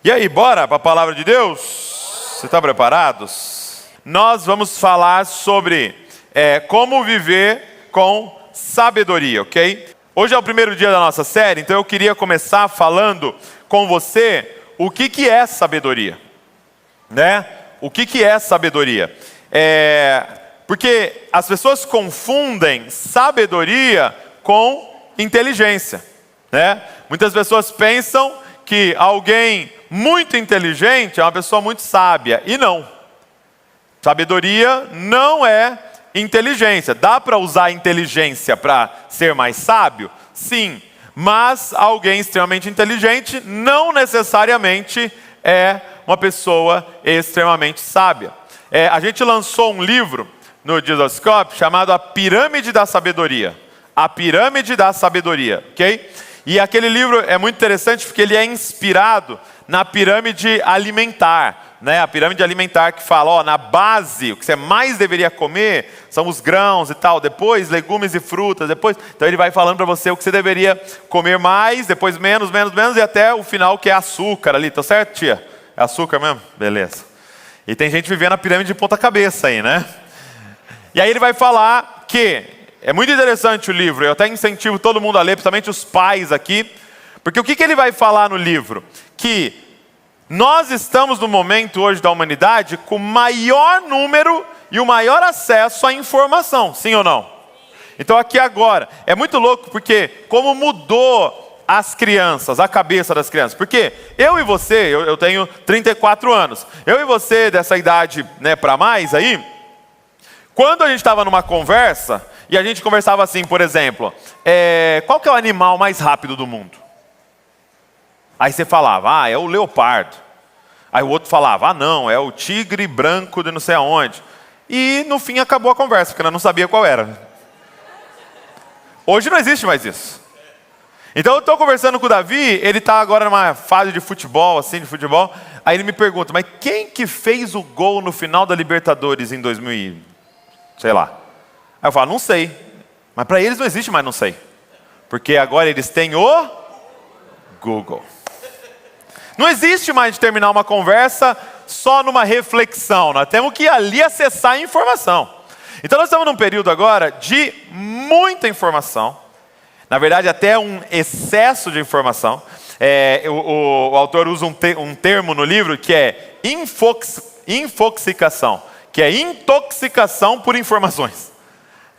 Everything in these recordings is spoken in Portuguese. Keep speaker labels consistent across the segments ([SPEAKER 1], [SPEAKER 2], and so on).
[SPEAKER 1] E aí, bora para a palavra de Deus? Você está preparados? Nós vamos falar sobre como viver com sabedoria, ok? Hoje é o primeiro dia da nossa série, então eu queria começar falando com você o que é sabedoria, né? O que é sabedoria? Porque as pessoas confundem sabedoria com inteligência, né? Muitas pessoas pensam que alguém muito inteligente é uma pessoa muito sábia, e não. Sabedoria não é inteligência. Dá para usar inteligência para ser mais sábio? Sim, mas alguém extremamente inteligente não necessariamente é uma pessoa extremamente sábia. A gente lançou um livro no Jesuscope chamado A Pirâmide da Sabedoria. A Pirâmide da Sabedoria, ok? E aquele livro é muito interessante porque ele é inspirado na pirâmide alimentar, né? A pirâmide alimentar que fala, na base, o que você mais deveria comer são os grãos e tal, depois legumes e frutas, depois... Então ele vai falando para você o que você deveria comer mais, depois menos, e até o final que é açúcar ali, tá certo, tia? É açúcar mesmo? Beleza. E tem gente vivendo a pirâmide de ponta cabeça aí, né? E aí ele vai falar que... É muito interessante o livro, eu até incentivo todo mundo a ler, principalmente os pais aqui, porque o que ele vai falar no livro? Que nós estamos no momento hoje da humanidade com o maior número e o maior acesso à informação, sim ou não? Então aqui agora, é muito louco porque como mudou as crianças, a cabeça das crianças, porque eu e você, eu tenho 34 anos, eu e você dessa idade, né, para mais aí, quando a gente estava numa conversa, e a gente conversava assim, por exemplo, qual que é o animal mais rápido do mundo? Aí você falava, é o leopardo. Aí o outro falava, não, é o tigre branco de não sei aonde. E no fim acabou a conversa, porque eu não sabia qual era. Hoje não existe mais isso. Então eu estou conversando com o Davi, ele está agora numa fase de futebol, aí ele me pergunta, mas quem que fez o gol no final da Libertadores em 2000, sei lá. Aí eu falo, não sei. Mas para eles não existe mais não sei. Porque agora eles têm o Google. Não existe mais de terminar uma conversa só numa reflexão. Nós temos que ir ali acessar a informação. Então nós estamos num período agora de muita informação. Na verdade até um excesso de informação. O autor usa um termo no livro que é infoxicação. Que é intoxicação por informações.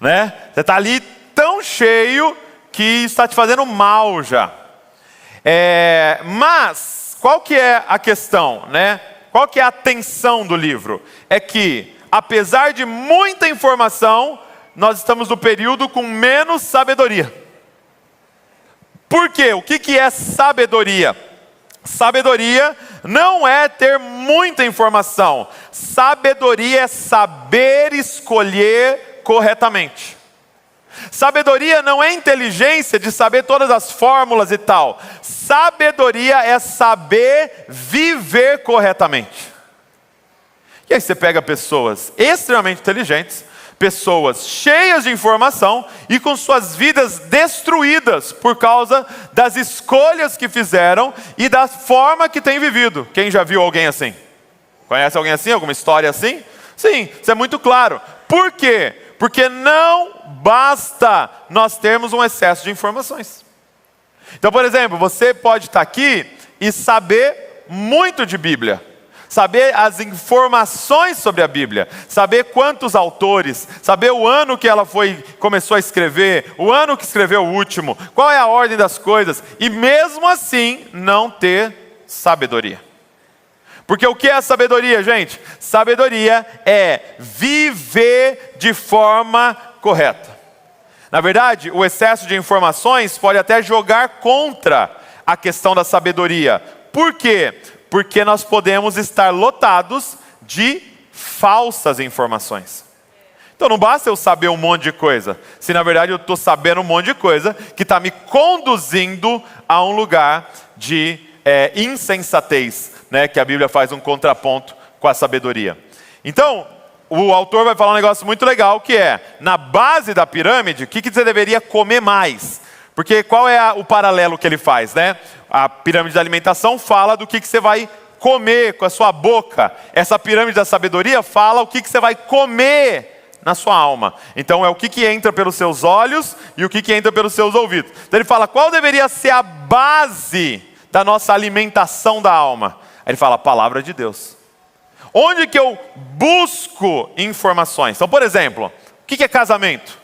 [SPEAKER 1] Né? Você está ali tão cheio que está te fazendo mal já. Mas, qual que é a questão? Né? Qual que é a tensão do livro? É que, apesar de muita informação, nós estamos no período com menos sabedoria. Por quê? O que é sabedoria? Sabedoria não é ter muita informação. Sabedoria é saber escolher corretamente. Sabedoria não é inteligência de saber todas as fórmulas e tal. Sabedoria é saber viver corretamente. E aí você pega pessoas extremamente inteligentes, pessoas cheias de informação e com suas vidas destruídas por causa das escolhas que fizeram e da forma que têm vivido. Quem já viu alguém assim? Conhece alguém assim? Alguma história assim? Sim, isso é muito claro. Por quê? Porque não basta nós termos um excesso de informações. Então, por exemplo, você pode estar aqui e saber muito de Bíblia. Saber as informações sobre a Bíblia. Saber quantos autores. Saber o ano que ela começou a escrever. O ano que escreveu o último. Qual é a ordem das coisas. E mesmo assim, não ter sabedoria. Porque o que é sabedoria, gente? Sabedoria é viver de forma correta. Na verdade, o excesso de informações pode até jogar contra a questão da sabedoria. Por quê? Porque nós podemos estar lotados de falsas informações. Então não basta eu saber um monte de coisa, se na verdade eu estou sabendo um monte de coisa que está me conduzindo a um lugar de insensatez, né, que a Bíblia faz um contraponto com a sabedoria. Então, o autor vai falar um negócio muito legal, que é, na base da pirâmide, o que você deveria comer mais? Porque qual é o paralelo que ele faz, né? A pirâmide da alimentação fala do que você vai comer com a sua boca. Essa pirâmide da sabedoria fala o que você vai comer na sua alma. Então é o que entra pelos seus olhos e o que entra pelos seus ouvidos. Então ele fala, qual deveria ser a base da nossa alimentação da alma? Aí ele fala, a palavra de Deus. Onde que eu busco informações? Então, por exemplo, o que é casamento?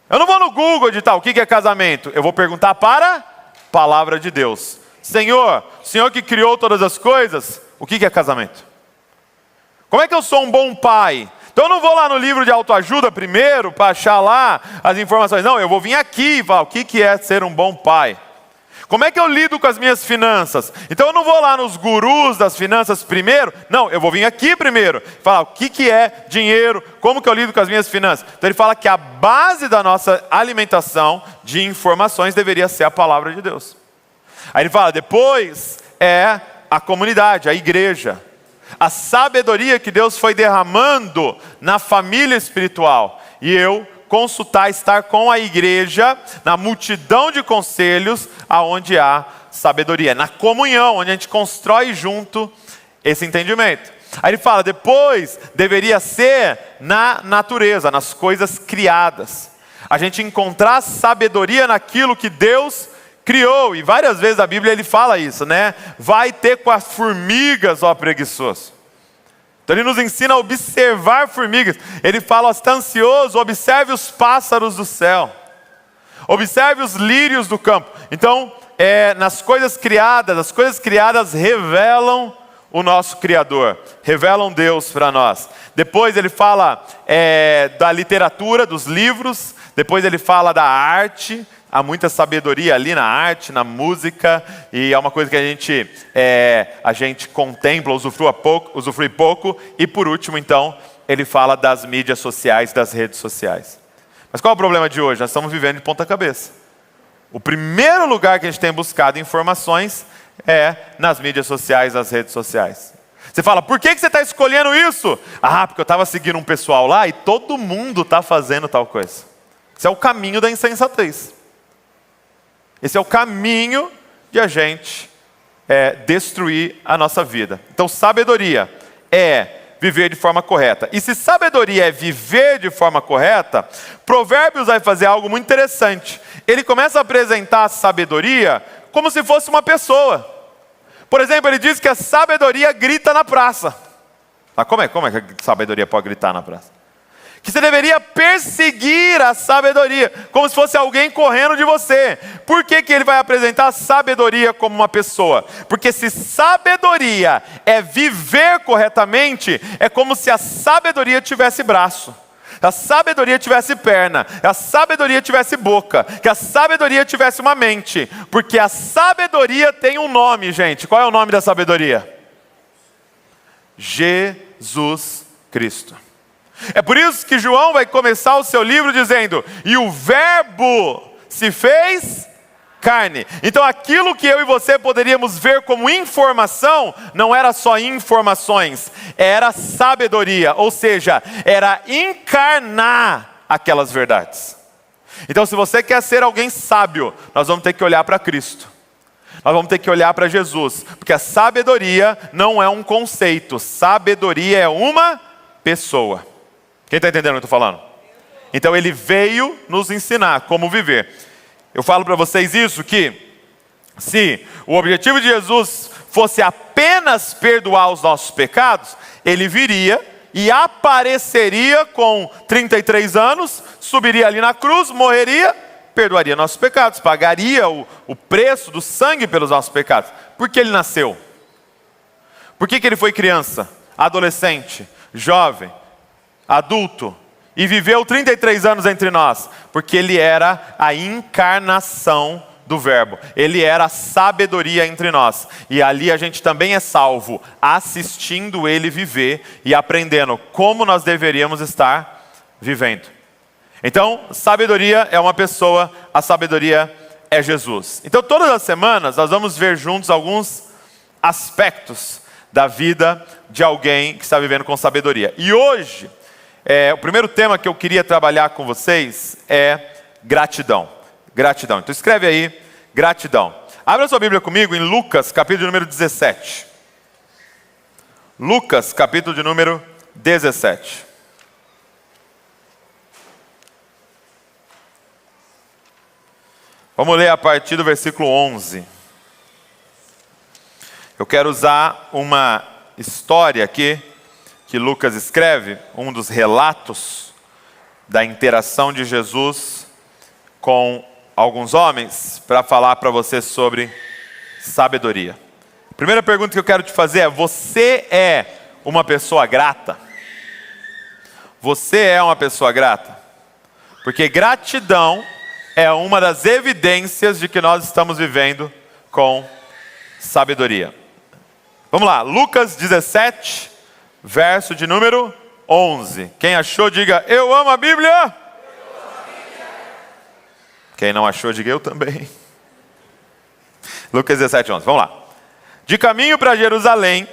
[SPEAKER 1] Eu não vou no Google editar o que é casamento. Eu vou perguntar para a palavra de Deus. Senhor, o Senhor que criou todas as coisas, o que é casamento? Como é que eu sou um bom pai? Então eu não vou lá no livro de autoajuda primeiro para achar lá as informações. Não, eu vou vir aqui e falar o que é ser um bom pai. Como é que eu lido com as minhas finanças? Então eu não vou lá nos gurus das finanças primeiro. Não, eu vou vir aqui primeiro. Falar o que é dinheiro, como que eu lido com as minhas finanças. Então ele fala que a base da nossa alimentação de informações deveria ser a palavra de Deus. Aí ele fala, depois é a comunidade, a igreja. A sabedoria que Deus foi derramando na família espiritual. E eu consultar, estar com a igreja, na multidão de conselhos, aonde há sabedoria. Na comunhão, onde a gente constrói junto esse entendimento. Aí ele fala, depois deveria ser na natureza, nas coisas criadas. A gente encontrar sabedoria naquilo que Deus criou. E várias vezes a Bíblia ele fala isso, né? Vai ter com as formigas, ó preguiçoso. Então ele nos ensina a observar formigas. Ele fala, ó, se está ansioso, observe os pássaros do céu. Observe os lírios do campo. Então, nas coisas criadas, as coisas criadas revelam o nosso Criador. Revelam Deus para nós. Depois ele fala da literatura, dos livros. Depois ele fala da arte. Há muita sabedoria ali na arte, na música, e é uma coisa que a gente contempla, usufrui pouco. E por último, então, ele fala das mídias sociais, das redes sociais. Mas qual é o problema de hoje? Nós estamos vivendo de ponta cabeça. O primeiro lugar que a gente tem buscado informações é nas mídias sociais, nas redes sociais. Você fala, por que você está escolhendo isso? Ah, porque eu estava seguindo um pessoal lá e todo mundo está fazendo tal coisa. Esse é o caminho da insensatez. Esse é o caminho de a gente destruir a nossa vida. Então, sabedoria é viver de forma correta. E se sabedoria é viver de forma correta, Provérbios vai fazer algo muito interessante. Ele começa a apresentar a sabedoria como se fosse uma pessoa. Por exemplo, ele diz que a sabedoria grita na praça. Ah, como é que a sabedoria pode gritar na praça? Que você deveria perseguir a sabedoria, como se fosse alguém correndo de você. Por que ele vai apresentar a sabedoria como uma pessoa? Porque se sabedoria é viver corretamente, é como se a sabedoria tivesse braço, a sabedoria tivesse perna, a sabedoria tivesse boca, que a sabedoria tivesse uma mente. Porque a sabedoria tem um nome, gente. Qual é o nome da sabedoria? Jesus Cristo. É por isso que João vai começar o seu livro dizendo, e o verbo se fez carne. Então aquilo que eu e você poderíamos ver como informação, não era só informações, era sabedoria, ou seja, era encarnar aquelas verdades. Então se você quer ser alguém sábio, nós vamos ter que olhar para Cristo. Nós vamos ter que olhar para Jesus, porque a sabedoria não é um conceito, sabedoria é uma pessoa. Quem está entendendo o que eu estou falando? Então ele veio nos ensinar como viver. Eu falo para vocês isso, que se o objetivo de Jesus fosse apenas perdoar os nossos pecados, ele viria e apareceria com 33 anos, subiria ali na cruz, morreria, perdoaria nossos pecados, pagaria o preço do sangue pelos nossos pecados. Por que ele nasceu? Por que ele foi criança, adolescente, jovem, adulto, e viveu 33 anos entre nós? Porque ele era a encarnação do verbo, ele era a sabedoria entre nós, e ali a gente também é salvo, assistindo ele viver e aprendendo como nós deveríamos estar vivendo. Então, sabedoria é uma pessoa, a sabedoria é Jesus. Então todas as semanas nós vamos ver juntos alguns aspectos da vida de alguém que está vivendo com sabedoria. E hoje, o primeiro tema que eu queria trabalhar com vocês é gratidão. Gratidão. Então escreve aí, gratidão. Abra sua Bíblia comigo em Lucas, capítulo de número 17. Lucas, capítulo de número 17. Vamos ler a partir do versículo 11. Eu quero usar uma história aqui que Lucas escreve, um dos relatos da interação de Jesus com alguns homens, para falar para você sobre sabedoria. A primeira pergunta que eu quero te fazer é: você é uma pessoa grata? Você é uma pessoa grata? Porque gratidão é uma das evidências de que nós estamos vivendo com sabedoria. Vamos lá, Lucas 17, verso de número 11. Quem achou, diga: eu amo a Bíblia. Quem não achou, diga: eu também. Lucas 17, 11, vamos lá. De caminho para Jerusalém,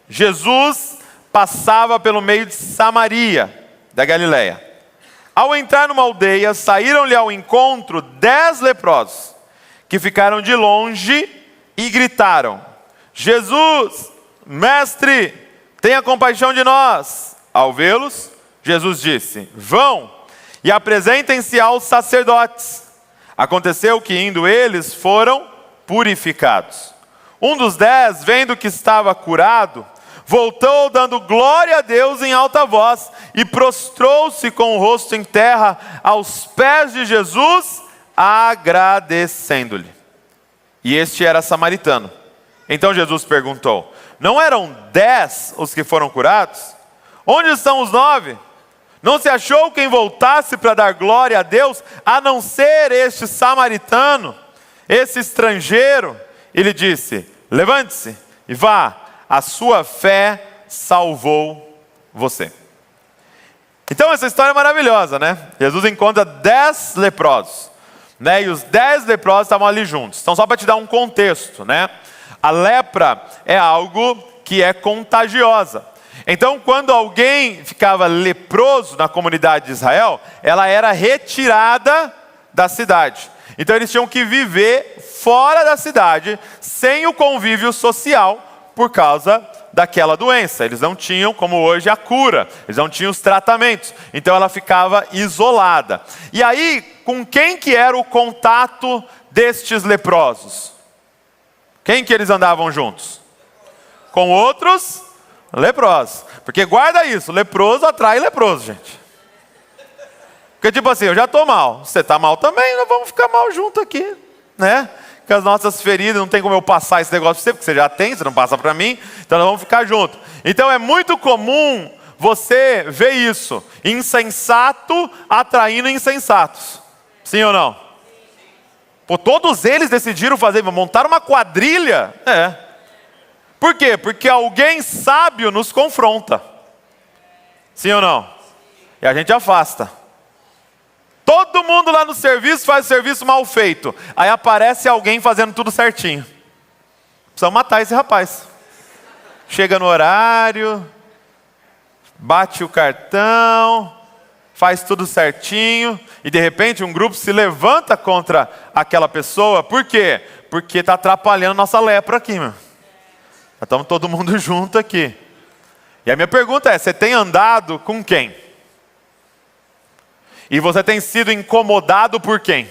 [SPEAKER 1] Jesus passava pelo meio de Samaria, da Galileia. Ao entrar numa aldeia, saíram-lhe ao encontro 10 leprosos, que ficaram de longe e gritaram: Jesus, mestre, tenha compaixão de nós. Ao vê-los, Jesus disse: vão e apresentem-se aos sacerdotes. Aconteceu que, indo eles, foram purificados. Um dos 10, vendo que estava curado, voltou dando glória a Deus em alta voz e prostrou-se com o rosto em terra aos pés de Jesus, agradecendo-lhe. E este era samaritano. Então Jesus perguntou: não eram 10 os que foram curados? Onde estão os 9? Não se achou quem voltasse para dar glória a Deus, a não ser este samaritano, esse estrangeiro? Ele disse: levante-se e vá, a sua fé salvou você. Então essa história é maravilhosa, né? Jesus encontra 10 leprosos, né? E os 10 leprosos estavam ali juntos. Então, só para te dar um contexto, né? A lepra é algo que é contagiosa. Então, quando alguém ficava leproso na comunidade de Israel, ela era retirada da cidade. Então eles tinham que viver fora da cidade, sem o convívio social, por causa daquela doença. Eles não tinham, como hoje, a cura, eles não tinham os tratamentos. Então ela ficava isolada. E aí, com quem que era o contato destes leprosos? Quem que eles andavam juntos? Com outros leprosos. Porque guarda isso, leproso atrai leproso, gente. Porque tipo assim, eu já estou mal, você está mal também, nós vamos ficar mal junto aqui, né? Que as nossas feridas, não tem como eu passar esse negócio para você, porque você já tem, você não passa para mim, então nós vamos ficar juntos. Então é muito comum você ver isso, insensato atraindo insensatos. Sim ou não? Pô, todos eles decidiram montar uma quadrilha. Por quê? Porque alguém sábio nos confronta. Sim ou não? E a gente afasta. Todo mundo lá no serviço faz o serviço mal feito. Aí aparece alguém fazendo tudo certinho. Precisa matar esse rapaz. Chega no horário, bate o cartão, faz tudo certinho, e de repente um grupo se levanta contra aquela pessoa. Por quê? Porque está atrapalhando nossa lepra aqui, meu. Estamos todo mundo junto aqui. E a minha pergunta é: você tem andado com quem? E você tem sido incomodado por quem?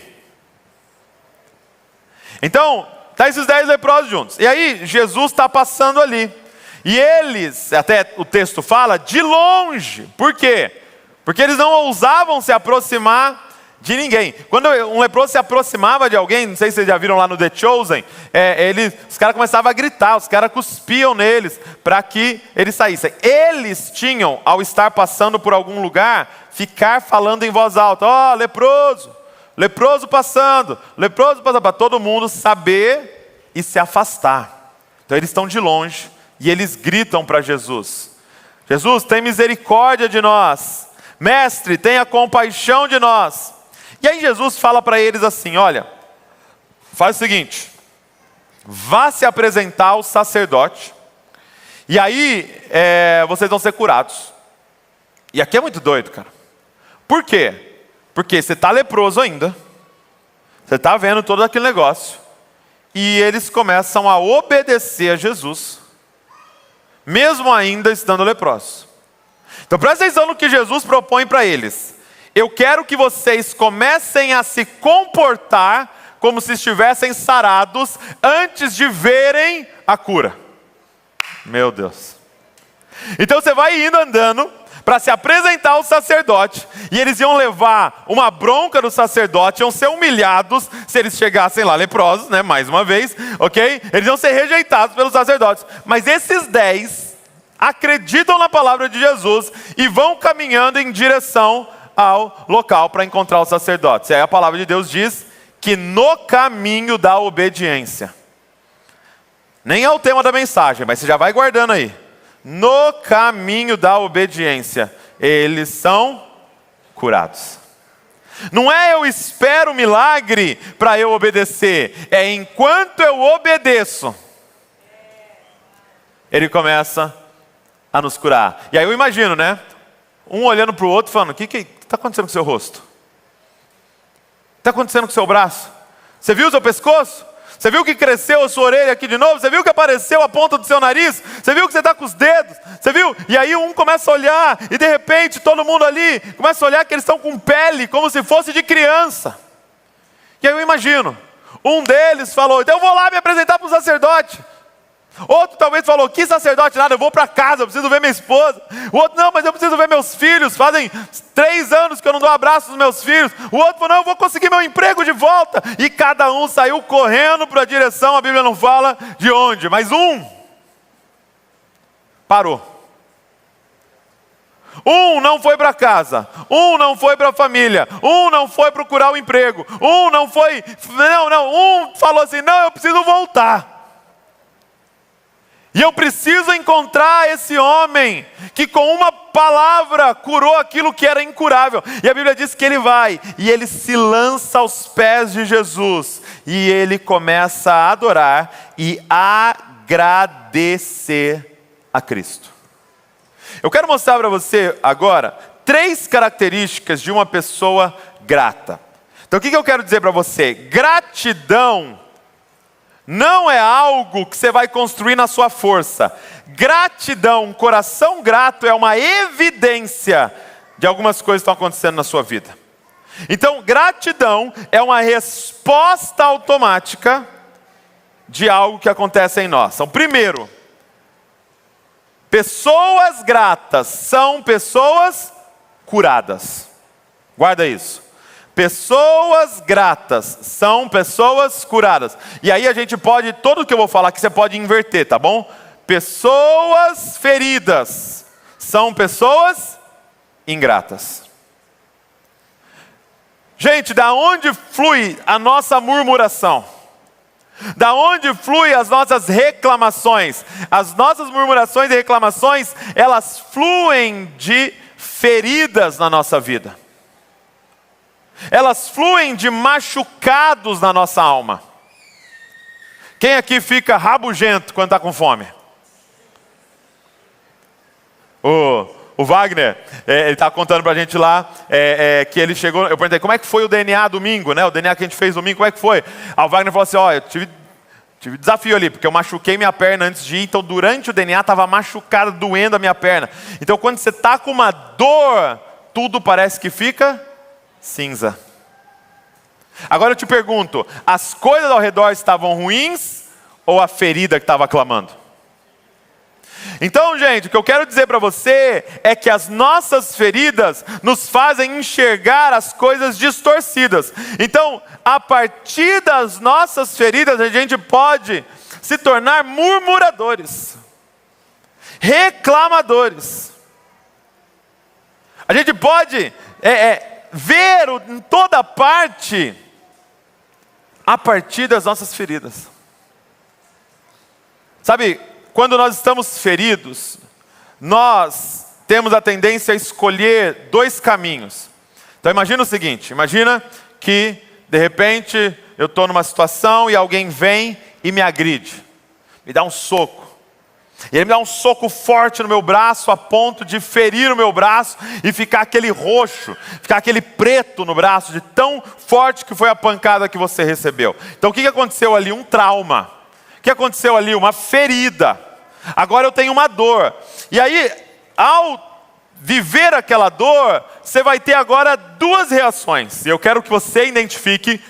[SPEAKER 1] Então, tá esses 10 leprosos juntos. E aí, Jesus está passando ali. E eles, até o texto fala, de longe. Por quê? Porque eles não ousavam se aproximar de ninguém. Quando um leproso se aproximava de alguém, não sei se vocês já viram lá no The Chosen, os caras começavam a gritar, os caras cuspiam neles para que eles saíssem. Eles tinham, ao estar passando por algum lugar, ficar falando em voz alta: ó, leproso, leproso passando, para todo mundo saber e se afastar. Então eles estão de longe e eles gritam para Jesus: Jesus, tem misericórdia de nós. Mestre, tenha compaixão de nós. E aí Jesus fala para eles assim: olha, faz o seguinte, vá se apresentar ao sacerdote, e aí vocês vão ser curados. E aqui é muito doido, cara. Por quê? Porque você está leproso ainda, Você está vendo todo aquele negócio. E eles começam a obedecer a Jesus, mesmo ainda estando leprosos. Então presta atenção no que Jesus propõe para eles. Eu quero que vocês comecem a se comportar como se estivessem sarados antes de verem a cura. Meu Deus. Então você vai indo andando para se apresentar ao sacerdote, e eles iam levar uma bronca do sacerdote, iam ser humilhados se eles chegassem lá leprosos, né? Mais uma vez, ok? Eles iam ser rejeitados pelos sacerdotes. Mas esses 10 acreditam na palavra de Jesus e vão caminhando em direção ao local para encontrar os sacerdotes. E aí a palavra de Deus diz que no caminho da obediência, nem é o tema da mensagem, mas você já vai guardando aí. No caminho da obediência, eles são curados. Não é eu espero o milagre para eu obedecer, é enquanto eu obedeço, ele começa a nos curar. E aí eu imagino, né? Um olhando para o outro falando, o que está acontecendo com o seu rosto? O que está acontecendo com o seu braço? Você viu o seu pescoço? Você viu que cresceu a sua orelha aqui de novo? Você viu que apareceu a ponta do seu nariz? Você viu que você está com os dedos? Você viu? E aí um começa a olhar, e de repente todo mundo ali começa a olhar que eles estão com pele, como se fosse de criança. E aí eu imagino, um deles falou, então eu vou lá me apresentar para o sacerdote. Outro talvez falou, que sacerdote nada, eu vou para casa, eu preciso ver minha esposa. O outro, não, mas eu preciso ver meus filhos, fazem 3 anos que eu não dou abraço nos meus filhos. O outro falou, não, eu vou conseguir meu emprego de volta. E cada um saiu correndo para a direção, a Bíblia não fala de onde, mas um parou. Um não foi para casa, um não foi para a família, um não foi procurar o emprego, um não foi, um falou assim, não, eu preciso voltar. E eu preciso encontrar esse homem que com uma palavra curou aquilo que era incurável. E a Bíblia diz que ele vai e ele se lança aos pés de Jesus. E ele começa a adorar e agradecer a Cristo. Eu quero mostrar para você agora 3 características de uma pessoa grata. Então o que eu quero dizer para você? Gratidão não é algo que você vai construir na sua força. Gratidão, um coração grato é uma evidência de algumas coisas que estão acontecendo na sua vida. Então, gratidão é uma resposta automática de algo que acontece em nós. Então, primeiro, pessoas gratas são pessoas curadas. Guarda isso. Pessoas gratas são pessoas curadas. E aí a gente pode, tudo que eu vou falar aqui você pode inverter, tá bom? Pessoas feridas são pessoas ingratas. Gente, da onde flui a nossa murmuração? Da onde flui as nossas reclamações? As nossas murmurações e reclamações, elas fluem de feridas na nossa vida. Elas fluem de machucados na nossa alma. Quem aqui fica rabugento quando está com fome? O Wagner, ele está contando para a gente lá, que ele chegou, eu perguntei, como é que foi o DNA domingo, né? O DNA que a gente fez domingo, como é que foi? Aí o Wagner falou assim, eu tive desafio ali, porque eu machuquei minha perna antes de ir, então durante o DNA estava machucada, doendo a minha perna. Então quando você está com uma dor, tudo parece que fica cinza. Agora eu te pergunto, as coisas ao redor estavam ruins ou a ferida que estava clamando? Então, gente, o que eu quero dizer para você é que as nossas feridas nos fazem enxergar as coisas distorcidas. Então, a partir das nossas feridas, a gente pode se tornar murmuradores, reclamadores. A gente pode ver em toda parte a partir das nossas feridas. Sabe, quando nós estamos feridos, nós temos a tendência a escolher 2 caminhos. Então imagina o seguinte, imagina que de repente eu estou numa situação e alguém vem e me agride, me dá um soco. E ele me dá um soco forte no meu braço, a ponto de ferir o meu braço e ficar aquele roxo, ficar aquele preto no braço, de tão forte que foi a pancada que você recebeu. Então o que aconteceu ali? Um trauma. O que aconteceu ali? Uma ferida. Agora eu tenho uma dor. E aí, ao viver aquela dor, você vai ter agora duas reações. E eu quero que você identifique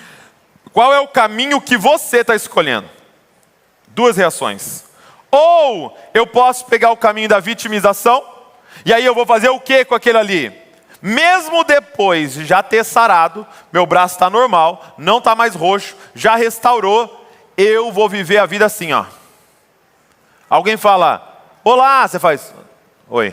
[SPEAKER 1] qual é o caminho que você está escolhendo. Duas reações. Ou eu posso pegar o caminho da vitimização, e aí eu vou fazer o que com aquele ali? Mesmo depois de já ter sarado, meu braço está normal, não está mais roxo, já restaurou, eu vou viver a vida assim, ó. Alguém fala, olá, você faz, oi.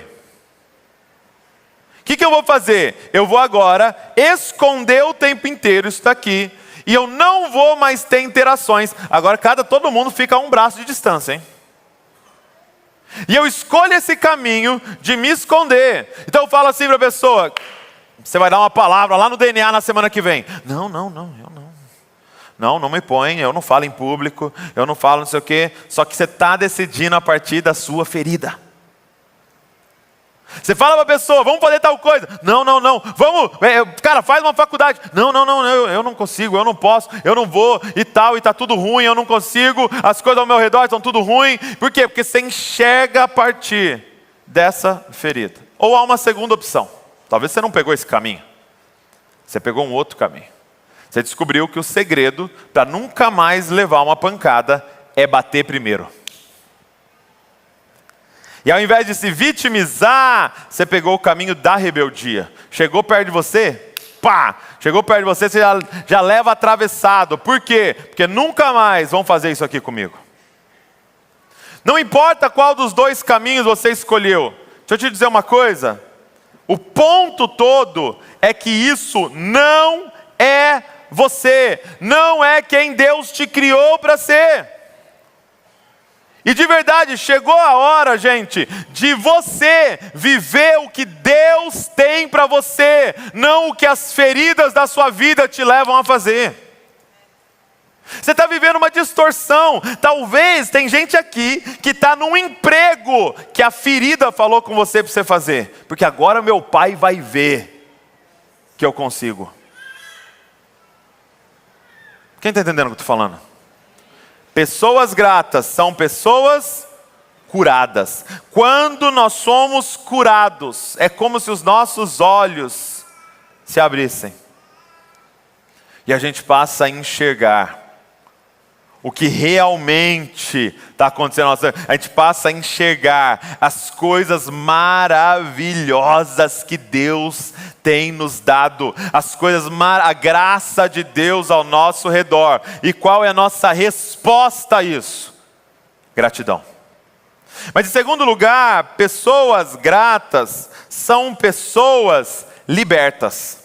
[SPEAKER 1] O que eu vou fazer? Eu vou agora esconder o tempo inteiro isso daqui, e eu não vou mais ter interações. Agora todo mundo fica a um braço de distância, hein? E eu escolho esse caminho de me esconder. Então eu falo assim para a pessoa, você vai dar uma palavra lá no DNA na semana que vem. Não, eu não. Não me põe, eu não falo em público, eu não falo não sei o quê. Só que você está decidindo a partir da sua ferida. Você fala para a pessoa, vamos fazer tal coisa. Não, vamos, cara, faz uma faculdade. Não, eu não consigo, eu não posso, eu não vou e tal, e está tudo ruim, eu não consigo, as coisas ao meu redor estão tudo ruim. Por quê? Porque você enxerga a partir dessa ferida. Ou há uma segunda opção. Talvez você não pegou esse caminho. Você pegou um outro caminho. Você descobriu que o segredo para nunca mais levar uma pancada é bater primeiro. E ao invés de se vitimizar, você pegou o caminho da rebeldia. Chegou perto de você, pá! Chegou perto de você, você já leva atravessado. Por quê? Porque nunca mais vão fazer isso aqui comigo. Não importa qual dos dois caminhos você escolheu. Deixa eu te dizer uma coisa. O ponto todo é que isso não é você. Não é quem Deus te criou para ser. E de verdade, chegou a hora, gente, de você viver o que Deus tem para você, não o que as feridas da sua vida te levam a fazer. Você está vivendo uma distorção. Talvez tem gente aqui que está num emprego que a ferida falou com você para você fazer. Porque agora meu pai vai ver que eu consigo. Quem está entendendo o que eu estou falando? Pessoas gratas são pessoas curadas. Quando nós somos curados, é como se os nossos olhos se abrissem. E a gente passa a enxergar o que realmente está acontecendo. A gente passa a enxergar as coisas maravilhosas que Deus tem nos dado, a graça de Deus ao nosso redor. E qual é a nossa resposta a isso? Gratidão. Mas em segundo lugar, pessoas gratas são pessoas libertas.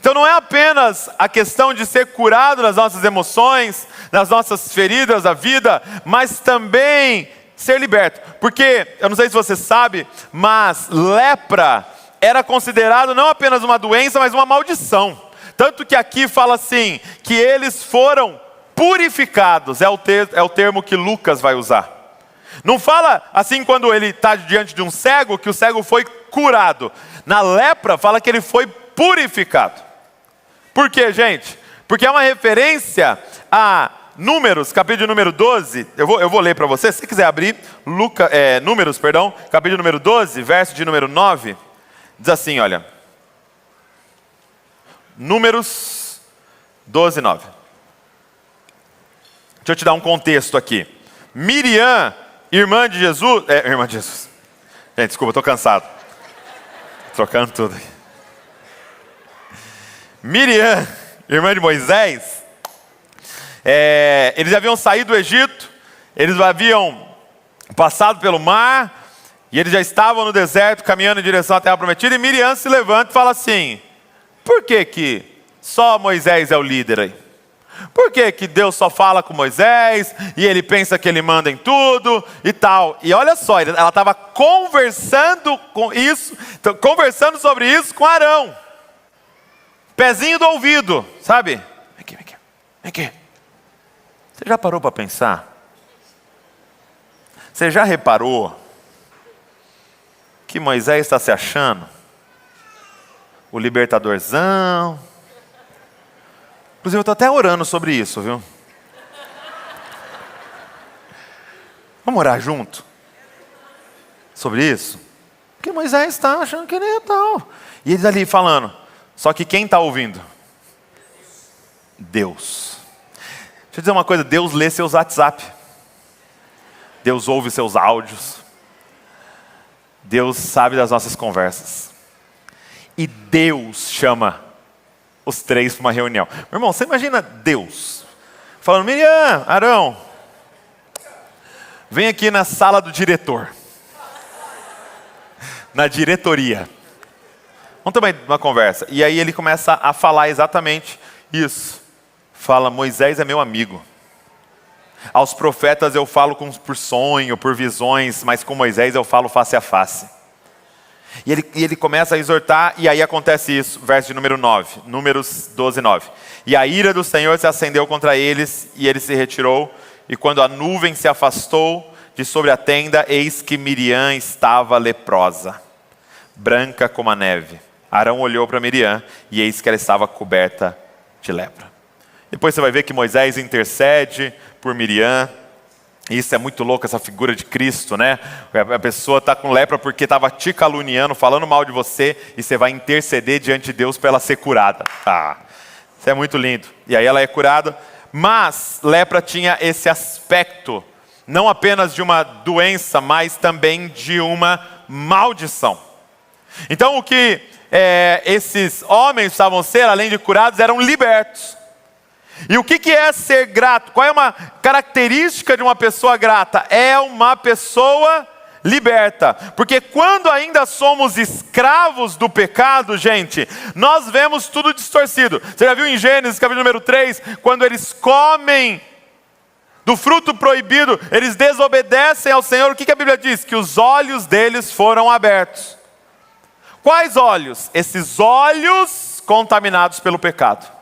[SPEAKER 1] Então não é apenas a questão de ser curado nas nossas emoções, nas nossas feridas da vida, mas também ser liberto. Porque, eu não sei se você sabe, mas lepra era considerado não apenas uma doença, mas uma maldição. Tanto que aqui fala assim, que eles foram purificados, é o termo que Lucas vai usar. Não fala assim quando ele está diante de um cego, que o cego foi curado. Na lepra fala que ele foi purificado. Por quê, gente? Porque é uma referência a Números, capítulo de número 12. Eu vou ler para você, se você quiser abrir, Números, capítulo de número 12, verso de número 9. Diz assim, olha. Números 12, 9. Deixa eu te dar um contexto aqui. Miriam, irmã de Jesus. Gente, desculpa, estou cansado. Trocando tudo aqui. Miriam, irmã de Moisés, eles haviam saído do Egito, eles haviam passado pelo mar, e eles já estavam no deserto, caminhando em direção à terra prometida, e Miriam se levanta e fala assim, por que só Moisés é o líder aí? Por que Deus só fala com Moisés, e ele pensa que ele manda em tudo, e tal? E olha só, ela estava conversando sobre isso com Arão. Pezinho do ouvido, sabe? Vem aqui. Você já parou para pensar? Você já reparou que Moisés está se achando o libertadorzão? Inclusive eu estou até orando sobre isso, viu? Vamos orar junto sobre isso? Porque Moisés está achando que ele é tal. E eles ali falando, só que quem está ouvindo? Deus. Deixa eu dizer uma coisa, Deus lê seus WhatsApp. Deus ouve seus áudios. Deus sabe das nossas conversas. E Deus chama os três para uma reunião. Meu irmão, você imagina Deus falando, Miriam, Arão, vem aqui na sala do diretor. Na diretoria. Vamos ter uma conversa. E aí ele começa a falar exatamente isso. Fala, Moisés é meu amigo. Aos profetas eu falo por sonho, por visões, mas com Moisés eu falo face a face. E ele começa a exortar, e aí acontece isso, verso de número 9, Números 12, 9. E a ira do Senhor se acendeu contra eles, e ele se retirou, e quando a nuvem se afastou de sobre a tenda, eis que Miriam estava leprosa, branca como a neve. Arão olhou para Miriam, e eis que ela estava coberta de lepra. Depois você vai ver que Moisés intercede por Miriam. Isso é muito louco, essa figura de Cristo, né? A pessoa está com lepra porque estava te caluniando, falando mal de você, e você vai interceder diante de Deus para ela ser curada. Isso é muito lindo. E aí ela é curada, mas lepra tinha esse aspecto, não apenas de uma doença, mas também de uma maldição. Então o que esses homens precisavam ser, além de curados, eram libertos. E o que é ser grato? Qual é uma característica de uma pessoa grata? É uma pessoa liberta. Porque quando ainda somos escravos do pecado, gente, nós vemos tudo distorcido. Você já viu em Gênesis, capítulo número 3, quando eles comem do fruto proibido, eles desobedecem ao Senhor. O que a Bíblia diz? Que os olhos deles foram abertos. Quais olhos? Esses olhos contaminados pelo pecado.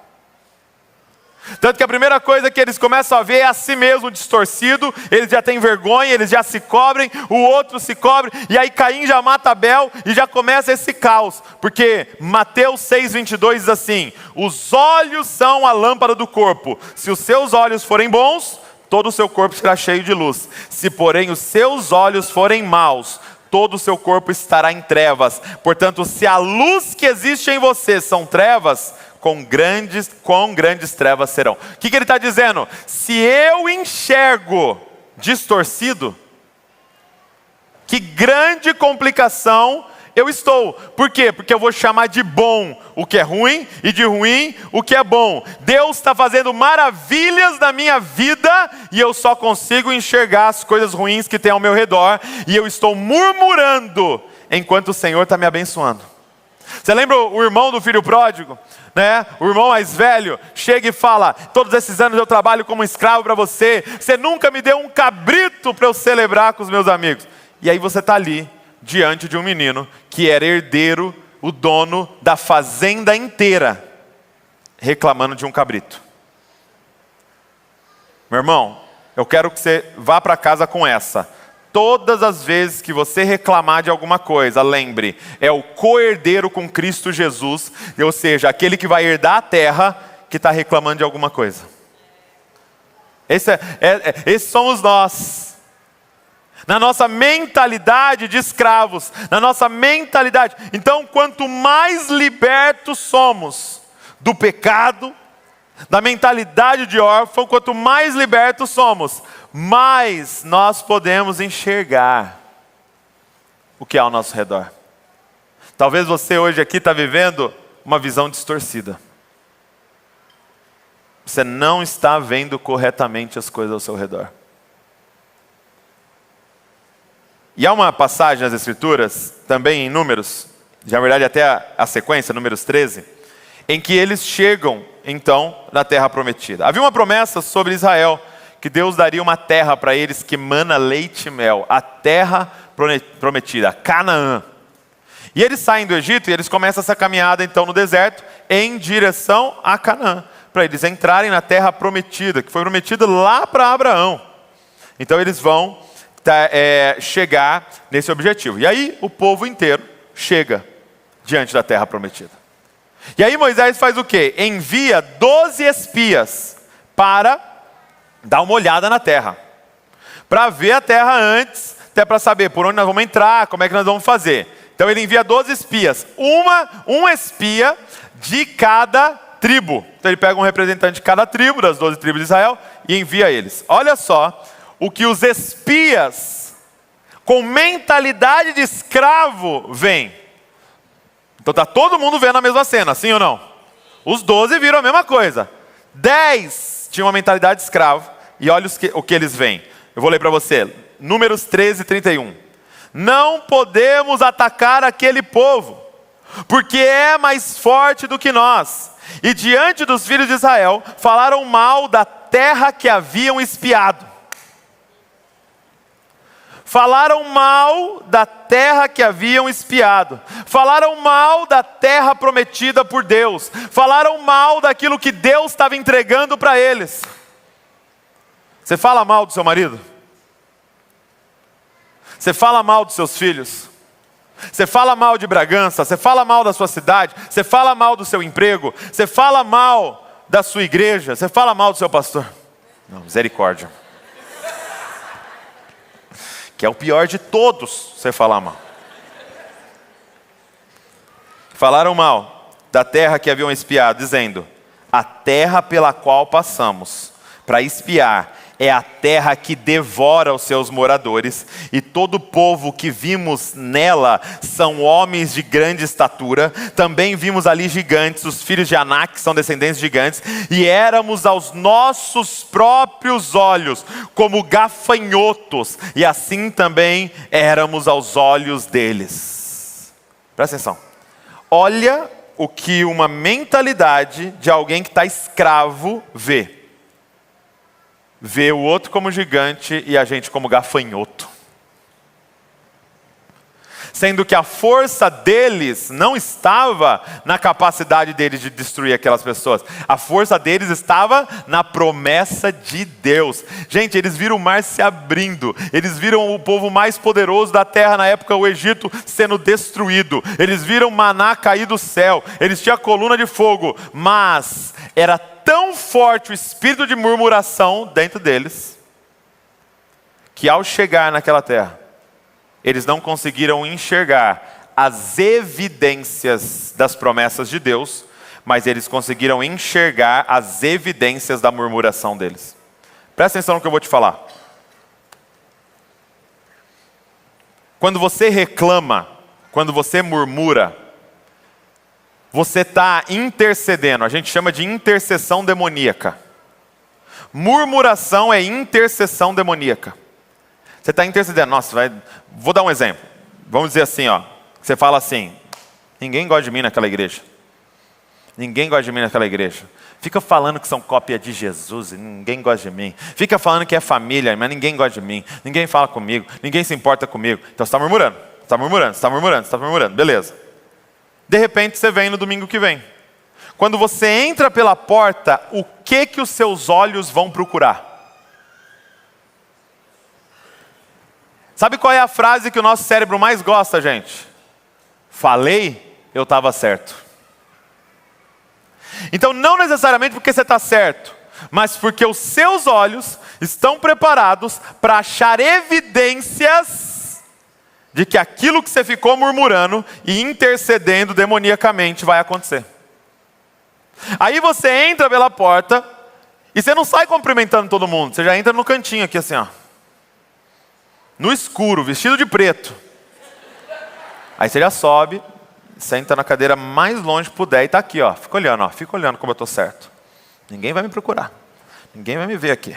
[SPEAKER 1] Tanto que a primeira coisa que eles começam a ver é a si mesmo distorcido, eles já têm vergonha, eles já se cobrem, o outro se cobre, e aí Caim já mata Abel e já começa esse caos, porque Mateus 6,22 diz assim, os olhos são a lâmpada do corpo, se os seus olhos forem bons, todo o seu corpo será cheio de luz, se porém os seus olhos forem maus, todo o seu corpo estará em trevas, portanto se a luz que existe em você são trevas, quão grandes trevas serão. O que ele está dizendo? Se eu enxergo distorcido, que grande complicação eu estou. Por quê? Porque eu vou chamar de bom o que é ruim e de ruim o que é bom. Deus está fazendo maravilhas na minha vida e eu só consigo enxergar as coisas ruins que tem ao meu redor e eu estou murmurando enquanto o Senhor está me abençoando. Você lembra o irmão do filho pródigo? Né? O irmão mais velho chega e fala, todos esses anos eu trabalho como escravo para você, você nunca me deu um cabrito para eu celebrar com os meus amigos. E aí você está ali, diante de um menino que era herdeiro, o dono da fazenda inteira, reclamando de um cabrito. Meu irmão, eu quero que você vá para casa com essa. Todas as vezes que você reclamar de alguma coisa, lembre, é o co-herdeiro com Cristo Jesus, ou seja, aquele que vai herdar a terra, que está reclamando de alguma coisa. Esses somos nós. Na nossa mentalidade de escravos, na nossa mentalidade. Então, quanto mais libertos somos do pecado, da mentalidade de órfão, quanto mais libertos somos, mais nós podemos enxergar o que há ao nosso redor. Talvez você hoje aqui está vivendo uma visão distorcida. Você não está vendo corretamente as coisas ao seu redor. E há uma passagem nas Escrituras, também em Números, na verdade até a sequência, Números 13, em que eles chegam, então, na terra prometida. Havia uma promessa sobre Israel, que Deus daria uma terra para eles que mana leite e mel, a terra prometida, Canaã. E eles saem do Egito e eles começam essa caminhada, então, no deserto, em direção a Canaã, para eles entrarem na terra prometida, que foi prometida lá para Abraão. Então eles vão chegar nesse objetivo. E aí o povo inteiro chega diante da terra prometida. E aí Moisés faz o quê? Envia 12 espias para dar uma olhada na terra. Para ver a terra antes, até para saber por onde nós vamos entrar, como é que nós vamos fazer. Então ele envia 12 espias, um espia de cada tribo. Então ele pega um representante de cada tribo, das 12 tribos de Israel, e envia eles. Olha só o que os espias, com mentalidade de escravo, veem. Então está todo mundo vendo a mesma cena, sim ou não? Os 12 viram a mesma coisa. 10 tinham uma mentalidade de escravo, e olha o que eles veem. Eu vou ler para você, Números 13, 31. Não podemos atacar aquele povo, porque é mais forte do que nós. E diante dos filhos de Israel, falaram mal da terra que haviam espiado. Falaram mal da terra que haviam espiado. Falaram mal da terra prometida por Deus. Falaram mal daquilo que Deus estava entregando para eles. Você fala mal do seu marido? Você fala mal dos seus filhos? Você fala mal de Bragança? Você fala mal da sua cidade? Você fala mal do seu emprego? Você fala mal da sua igreja? Você fala mal do seu pastor? Não, misericórdia. Que é o pior de todos, você falar mal. Falaram mal da terra que haviam espiado, dizendo: a terra pela qual passamos para espiar é a terra que devora os seus moradores, e todo o povo que vimos nela são homens de grande estatura. Também vimos ali gigantes, os filhos de Anak, que são descendentes de gigantes, e éramos aos nossos próprios olhos como gafanhotos, e assim também éramos aos olhos deles. Presta atenção. Olha o que uma mentalidade de alguém que está escravo vê. Vê o outro como gigante e a gente como gafanhoto. Sendo que a força deles não estava na capacidade deles de destruir aquelas pessoas. A força deles estava na promessa de Deus. Gente, eles viram o mar se abrindo. Eles viram o povo mais poderoso da terra na época, o Egito, sendo destruído. Eles viram maná cair do céu. Eles tinham a coluna de fogo. Mas era tão forte o espírito de murmuração dentro deles, que ao chegar naquela terra, eles não conseguiram enxergar as evidências das promessas de Deus, mas eles conseguiram enxergar as evidências da murmuração deles. Presta atenção no que eu vou te falar. Quando você reclama, quando você murmura, você está intercedendo. A gente chama de intercessão demoníaca. Murmuração é intercessão demoníaca. Você está intercedendo. Nossa, vou dar um exemplo. Vamos dizer assim, ó. Você fala assim: ninguém gosta de mim naquela igreja. Ninguém gosta de mim naquela igreja. Fica falando que são cópia de Jesus e ninguém gosta de mim. Fica falando que é família, mas ninguém gosta de mim. Ninguém fala comigo, ninguém se importa comigo. Então você está murmurando, você está murmurando, você está murmurando, você está murmurando. Beleza. De repente você vem no domingo que vem. Quando você entra pela porta, o que os seus olhos vão procurar? Sabe qual é a frase que o nosso cérebro mais gosta, gente? Falei, eu estava certo. Então não necessariamente porque você está certo, mas porque os seus olhos estão preparados para achar evidências de que aquilo que você ficou murmurando e intercedendo demoniacamente vai acontecer. Aí você entra pela porta e você não sai cumprimentando todo mundo, você já entra no cantinho aqui assim, ó. No escuro, vestido de preto. Aí você já sobe, senta na cadeira mais longe que puder e está aqui, ó. Fica olhando como eu estou certo. Ninguém vai me procurar. Ninguém vai me ver aqui.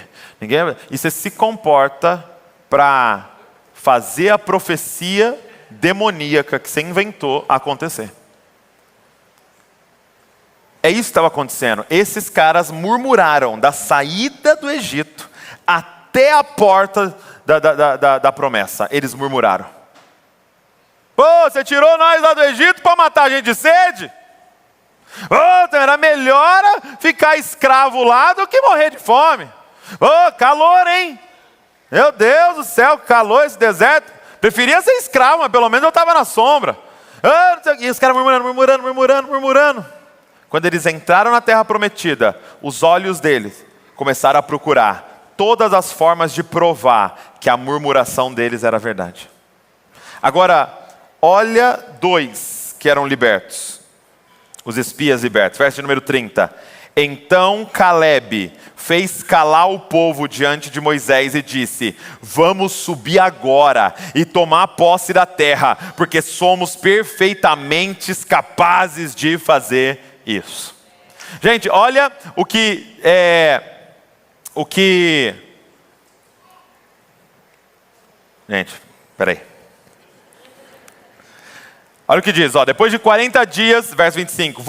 [SPEAKER 1] E você se comporta para fazer a profecia demoníaca que você inventou acontecer. É isso que estava acontecendo. Esses caras murmuraram da saída do Egito até a porta da promessa. Eles murmuraram. Pô, você tirou nós lá do Egito para matar a gente de sede? Ô, então era melhor ficar escravo lá do que morrer de fome. Ô, calor, hein? Meu Deus do céu, que calor esse deserto. Preferia ser escravo, mas pelo menos eu estava na sombra. E os caras murmurando. Quando eles entraram na terra prometida, os olhos deles começaram a procurar todas as formas de provar que a murmuração deles era verdade. Agora, olha 2 que eram libertos. Os espias libertos. Verso número 30. Então Calebe fez calar o povo diante de Moisés e disse: vamos subir agora e tomar posse da terra, porque somos perfeitamente capazes de fazer isso. Gente, olha Gente, peraí. Olha o que diz, depois de 40 dias, verso 25, os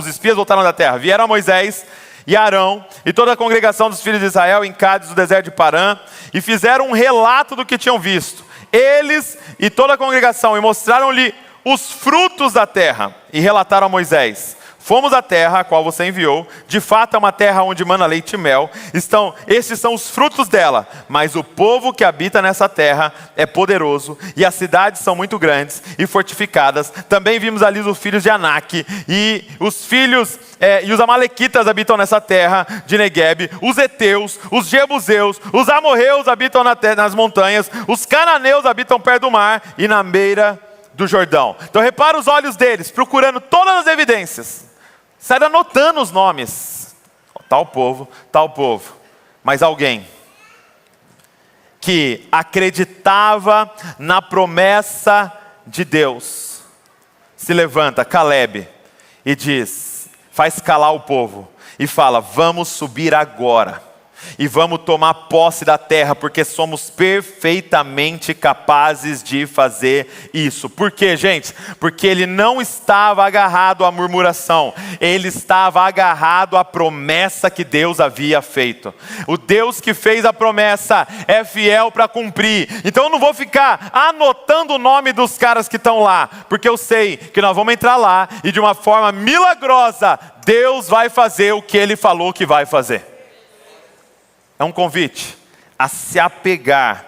[SPEAKER 1] espias voltaram da terra, vieram a Moisés e Arão e toda a congregação dos filhos de Israel em Cádiz, no deserto de Parã, e fizeram um relato do que tinham visto. Eles e toda a congregação, e mostraram-lhe os frutos da terra, e relataram a Moisés: fomos à terra a qual você enviou, de fato é uma terra onde mana leite e mel, estes são os frutos dela, mas o povo que habita nessa terra é poderoso, e as cidades são muito grandes e fortificadas. Também vimos ali os filhos de Anak, e os amalequitas habitam nessa terra de Neguebe, os heteus, os jebuseus, os amorreus habitam nas montanhas, os cananeus habitam perto do mar e na beira do Jordão. Então repara os olhos deles, procurando todas as evidências. Sai anotando os nomes. Tal povo. Mas alguém que acreditava na promessa de Deus se levanta, Calebe, e diz, faz calar o povo e fala: vamos subir agora e vamos tomar posse da terra, porque somos perfeitamente capazes de fazer isso. Por quê, gente? Porque ele não estava agarrado à murmuração, ele estava agarrado à promessa que Deus havia feito. O Deus que fez a promessa é fiel para cumprir. Então eu não vou ficar anotando o nome dos caras que estão lá, porque eu sei que nós vamos entrar lá e de uma forma milagrosa Deus vai fazer o que ele falou que vai fazer. É um convite a se apegar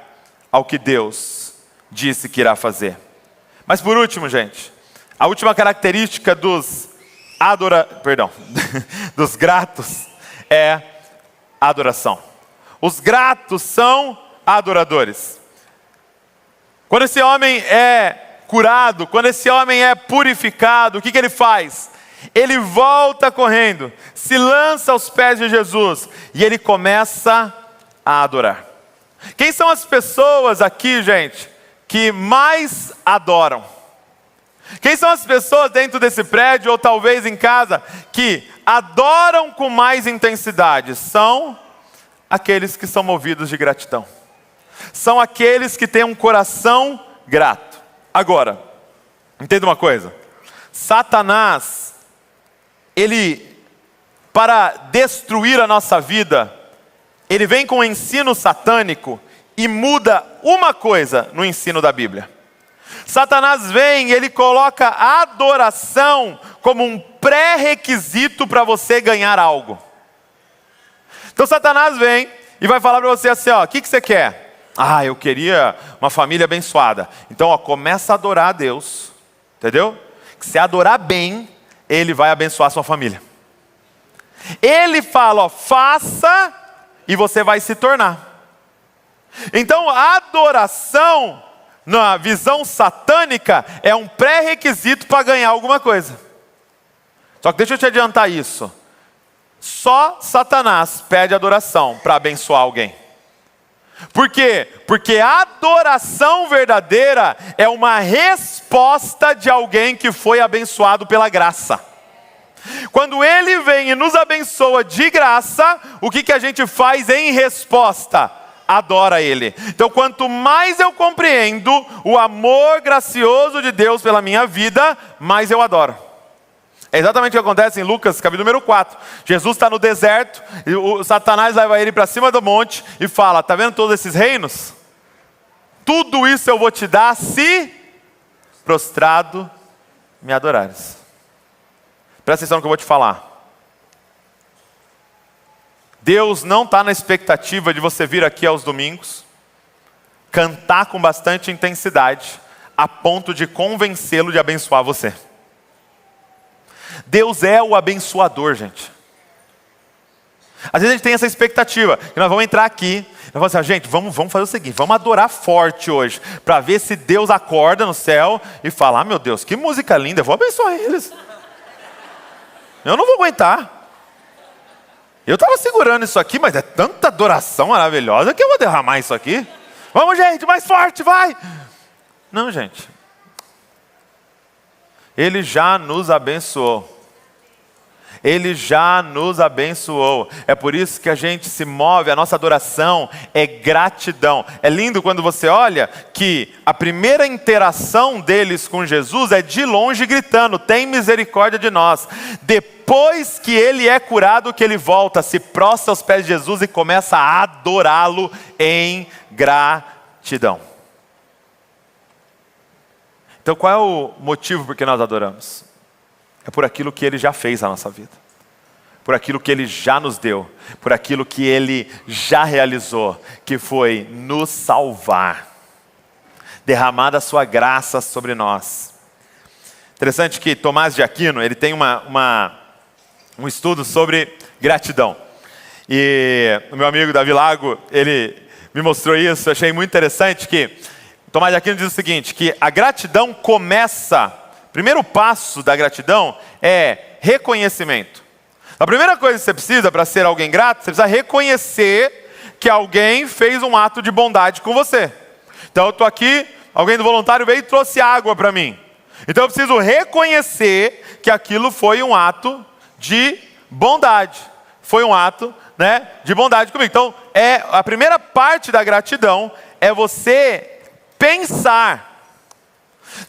[SPEAKER 1] ao que Deus disse que irá fazer. Mas por último, gente, a última característica dos gratos é a adoração. Os gratos são adoradores. Quando esse homem é curado, quando esse homem é purificado, o que ele faz? Ele volta correndo, se lança aos pés de Jesus e ele começa a adorar. Quem são as pessoas aqui, gente, que mais adoram? Quem são as pessoas dentro desse prédio ou talvez em casa que adoram com mais intensidade? São aqueles que são movidos de gratidão. São aqueles que têm um coração grato. Agora, entenda uma coisa. Satanás, para destruir a nossa vida, ele vem com o ensino satânico e muda uma coisa no ensino da Bíblia. Satanás vem e ele coloca a adoração como um pré-requisito para você ganhar algo. Então Satanás vem e vai falar para você assim, o que você quer? Eu queria uma família abençoada. Então começa a adorar a Deus, entendeu? Se você adorar bem, ele vai abençoar a sua família. Ele fala, faça e você vai se tornar. Então a adoração, na visão satânica, é um pré-requisito para ganhar alguma coisa. Só que deixa eu te adiantar isso. Só Satanás pede adoração para abençoar alguém. Por quê? Porque a adoração verdadeira é uma resposta de alguém que foi abençoado pela graça. Quando ele vem e nos abençoa de graça, o que a gente faz em resposta? Adora ele. Então quanto mais eu compreendo o amor gracioso de Deus pela minha vida, mais eu adoro. É exatamente o que acontece em Lucas, capítulo número 4. Jesus está no deserto, e o Satanás leva ele para cima do monte e fala, está vendo todos esses reinos? Tudo isso eu vou te dar se prostrado me adorares. Presta atenção no que eu vou te falar. Deus não está na expectativa de você vir aqui aos domingos, cantar com bastante intensidade, a ponto de convencê-lo de abençoar você. Deus é o abençoador, gente. Às vezes a gente tem essa expectativa, que nós vamos entrar aqui, nós vamos assim, gente, vamos fazer o seguinte, vamos adorar forte hoje, para ver se Deus acorda no céu e fala, meu Deus, que música linda, eu vou abençoar eles. Eu não vou aguentar. Eu estava segurando isso aqui, mas é tanta adoração maravilhosa que eu vou derramar isso aqui. Vamos, gente, mais forte, vai! Não, gente. Ele já nos abençoou. Ele já nos abençoou. É por isso que a gente se move, a nossa adoração é gratidão. É lindo quando você olha que a primeira interação deles com Jesus é de longe gritando, tem misericórdia de nós. Depois que ele é curado, que ele volta, se prostra aos pés de Jesus e começa a adorá-lo em gratidão. Então qual é o motivo por que nós adoramos? É por aquilo que ele já fez na nossa vida. Por aquilo que ele já nos deu. Por aquilo que ele já realizou. Que foi nos salvar. Derramar a sua graça sobre nós. Interessante que Tomás de Aquino, ele tem um estudo sobre gratidão. E o meu amigo Davi Lago, ele me mostrou isso. Eu achei muito interessante que Tomás de Aquino diz o seguinte, que a gratidão começa... Primeiro passo da gratidão é reconhecimento. A primeira coisa que você precisa para ser alguém grato, você precisa reconhecer que alguém fez um ato de bondade com você. Então eu estou aqui, alguém do voluntário veio e trouxe água para mim. Então eu preciso reconhecer que aquilo foi um ato de bondade. Foi um ato, de bondade comigo. Então a primeira parte da gratidão é você pensar.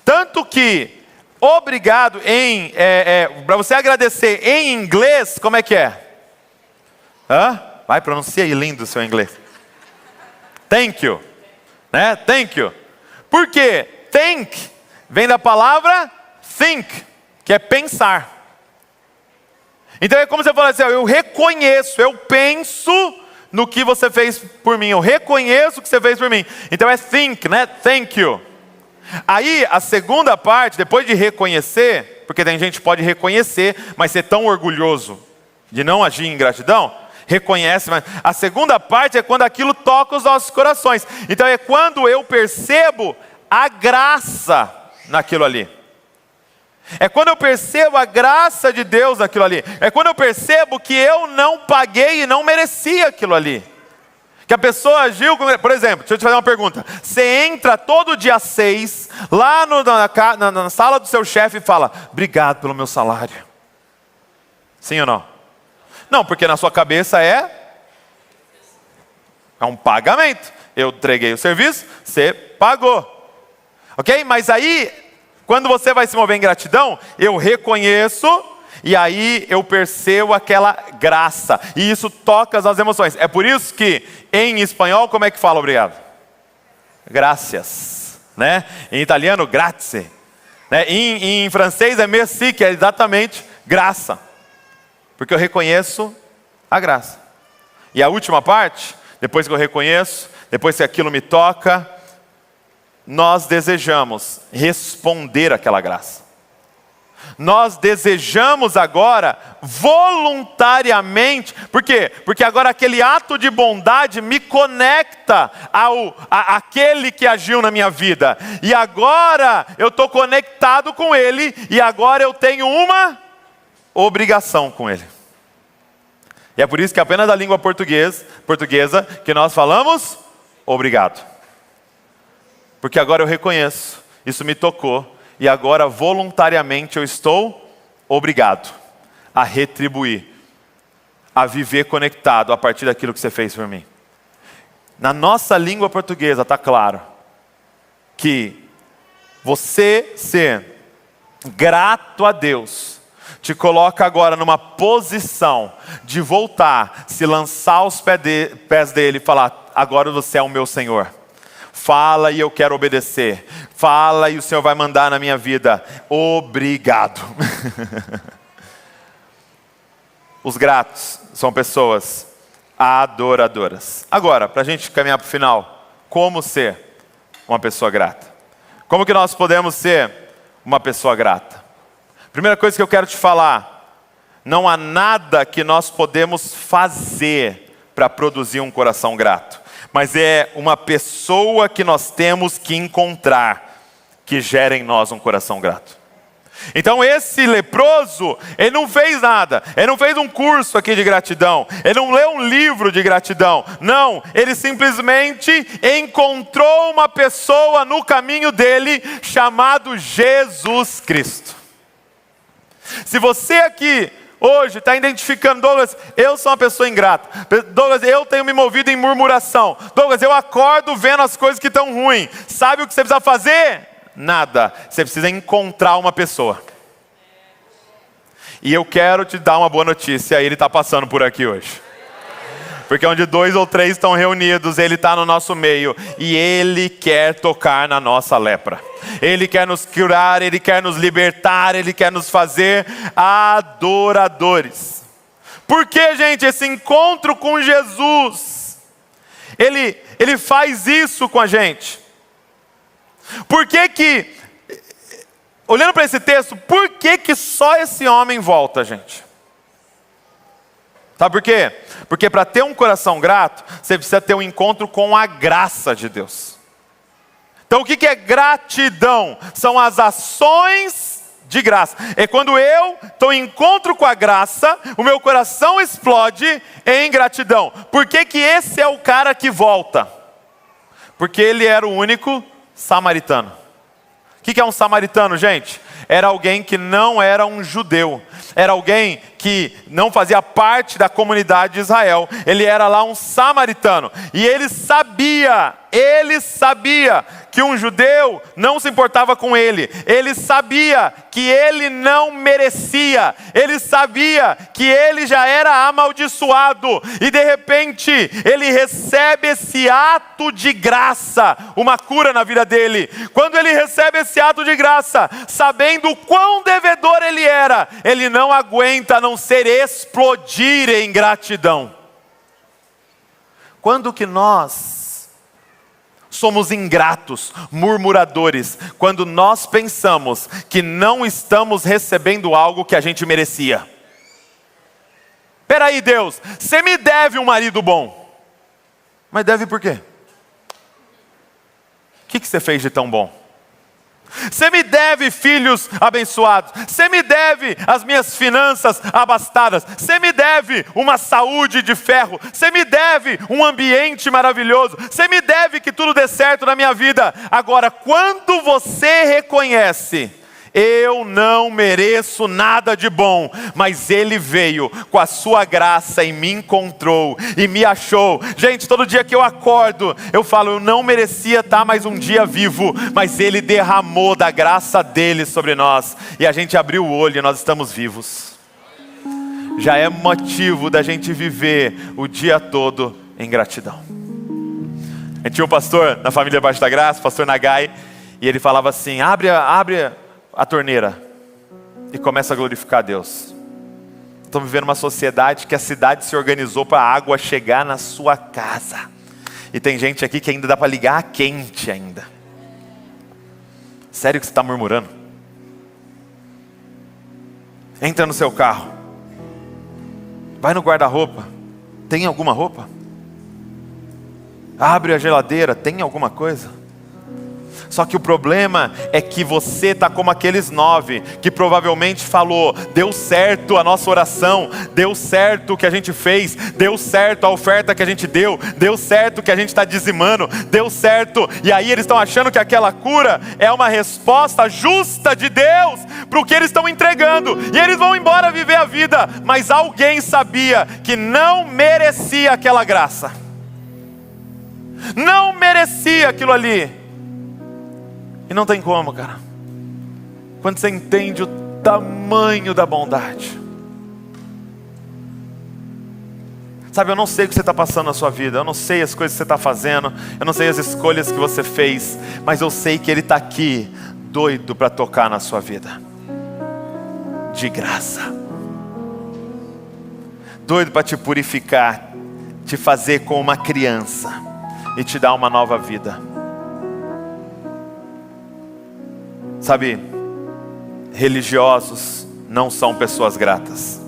[SPEAKER 1] Tanto que obrigado para você agradecer em inglês, como é que é? Vai, pronuncia aí lindo o seu inglês. Thank you. Thank you. Por quê? Thank vem da palavra think, que é pensar. Então é como você fala assim, eu reconheço, eu penso no que você fez por mim. Eu reconheço o que você fez por mim. Então é think, Thank you. Aí a segunda parte, depois de reconhecer, porque tem gente que pode reconhecer, mas ser tão orgulhoso de não agir em gratidão, reconhece, mas a segunda parte é quando aquilo toca os nossos corações. Então é quando eu percebo a graça naquilo ali. É quando eu percebo a graça de Deus naquilo ali. É quando eu percebo que eu não paguei e não merecia aquilo ali. Que a pessoa agiu, por exemplo, deixa eu te fazer uma pergunta. Você entra todo dia 6, lá na sala do seu chefe e fala, obrigado pelo meu salário. Sim ou não? Não, porque na sua cabeça é um pagamento. Eu entreguei o serviço, você pagou. Ok? Mas aí, quando você vai se mover em gratidão, eu reconheço... E aí eu percebo aquela graça. E isso toca as emoções. É por isso que em espanhol, como é que fala obrigado? Gracias. Em italiano, grazie. Em francês é merci, que é exatamente graça. Porque eu reconheço a graça. E a última parte, depois que eu reconheço, depois que aquilo me toca, nós desejamos responder àquela graça. Nós desejamos agora voluntariamente, por quê? Porque agora aquele ato de bondade me conecta àquele que agiu na minha vida. E agora eu estou conectado com ele e agora eu tenho uma obrigação com ele. E é por isso que apenas da língua portuguesa que nós falamos obrigado. Porque agora eu reconheço, isso me tocou. E agora voluntariamente eu estou obrigado a retribuir, a viver conectado a partir daquilo que você fez por mim. Na nossa língua portuguesa está claro que você ser grato a Deus te coloca agora numa posição de voltar, se lançar aos pés dele e falar, agora você é o meu Senhor. Fala e eu quero obedecer. Fala e o Senhor vai mandar na minha vida. Obrigado. Os gratos são pessoas adoradoras. Agora, para a gente caminhar para o final, como ser uma pessoa grata? Como que nós podemos ser uma pessoa grata? Primeira coisa que eu quero te falar, não há nada que nós podemos fazer para produzir um coração grato, mas é uma pessoa que nós temos que encontrar, que gera em nós um coração grato. Então esse leproso, ele não fez nada, ele não fez um curso aqui de gratidão, ele não leu um livro de gratidão, não, ele simplesmente encontrou uma pessoa no caminho dele, chamado Jesus Cristo. Se você aqui hoje está identificando, Douglas, eu sou uma pessoa ingrata, Douglas, eu tenho me movido em murmuração, Douglas, eu acordo vendo as coisas que estão ruins, sabe o que você precisa fazer? Nada, você precisa encontrar uma pessoa. E eu quero te dar uma boa notícia, ele está passando por aqui hoje. Porque onde 2 ou 3 estão reunidos, ele está no nosso meio. E ele quer tocar na nossa lepra. Ele quer nos curar, ele quer nos libertar, ele quer nos fazer adoradores. Por que, gente, esse encontro com Jesus, ele faz isso com a gente? Por que, olhando para esse texto, por que só esse homem volta, gente? Sabe por quê? Porque para ter um coração grato, você precisa ter um encontro com a graça de Deus. Então o que é gratidão? São as ações de graça. É quando eu estou em encontro com a graça, o meu coração explode em gratidão. Por que esse é o cara que volta? Porque ele era o único samaritano. O que é um samaritano, gente? Era alguém que não era um judeu. Era alguém que não fazia parte da comunidade de Israel. Ele era lá um samaritano. E ele sabia que um judeu não se importava com ele. Ele sabia que ele não merecia. Ele sabia que ele já era amaldiçoado. E de repente, ele recebe esse ato de graça, uma cura na vida dele. Quando ele recebe esse ato de graça, sabendo o quão devedor ele era, ele não aguenta a não ser explodir em gratidão. Quando que nós somos ingratos, murmuradores, quando nós pensamos que não estamos recebendo algo que a gente merecia? Peraí, Deus, você me deve um marido bom. Mas deve por quê? O que você fez de tão bom? Você me deve filhos abençoados, você me deve as minhas finanças abastadas, você me deve uma saúde de ferro, você me deve um ambiente maravilhoso, você me deve que tudo dê certo na minha vida. Agora, quando você reconhece, eu não mereço nada de bom, mas Ele veio com a sua graça e me encontrou e me achou. Gente, todo dia que eu acordo, eu falo, eu não merecia estar mais um dia vivo, mas Ele derramou da graça dEle sobre nós, e a gente abriu o olho e nós estamos vivos. Já é motivo da gente viver o dia todo em gratidão. A gente tinha um pastor na família Baixo da Graça, pastor Nagai, e ele falava assim, abre a torneira e começa a glorificar a Deus. Estamos vivendo uma sociedade que a cidade se organizou para a água chegar na sua casa. E tem gente aqui que ainda dá para ligar a quente ainda. Sério que você está murmurando? Entra no seu carro. Vai no guarda-roupa. Tem alguma roupa? Abre a geladeira. Tem alguma coisa? Só que o problema é que você está como aqueles 9 que provavelmente falou, deu certo a nossa oração, deu certo o que a gente fez, deu certo a oferta que a gente deu certo o que a gente está dizimando, deu certo. E aí eles estão achando que aquela cura é uma resposta justa de Deus para o que eles estão entregando. E eles vão embora viver a vida, mas alguém sabia que não merecia aquela graça. Não merecia aquilo ali. E não tem como, cara. Quando você entende o tamanho da bondade. Sabe, eu não sei o que você está passando na sua vida. Eu não sei as coisas que você está fazendo. Eu não sei as escolhas que você fez. Mas eu sei que Ele está aqui, doido para tocar na sua vida. De graça. Doido para te purificar. te fazer como uma criança e te dar uma nova vida. Sabe, religiosos não são pessoas gratas,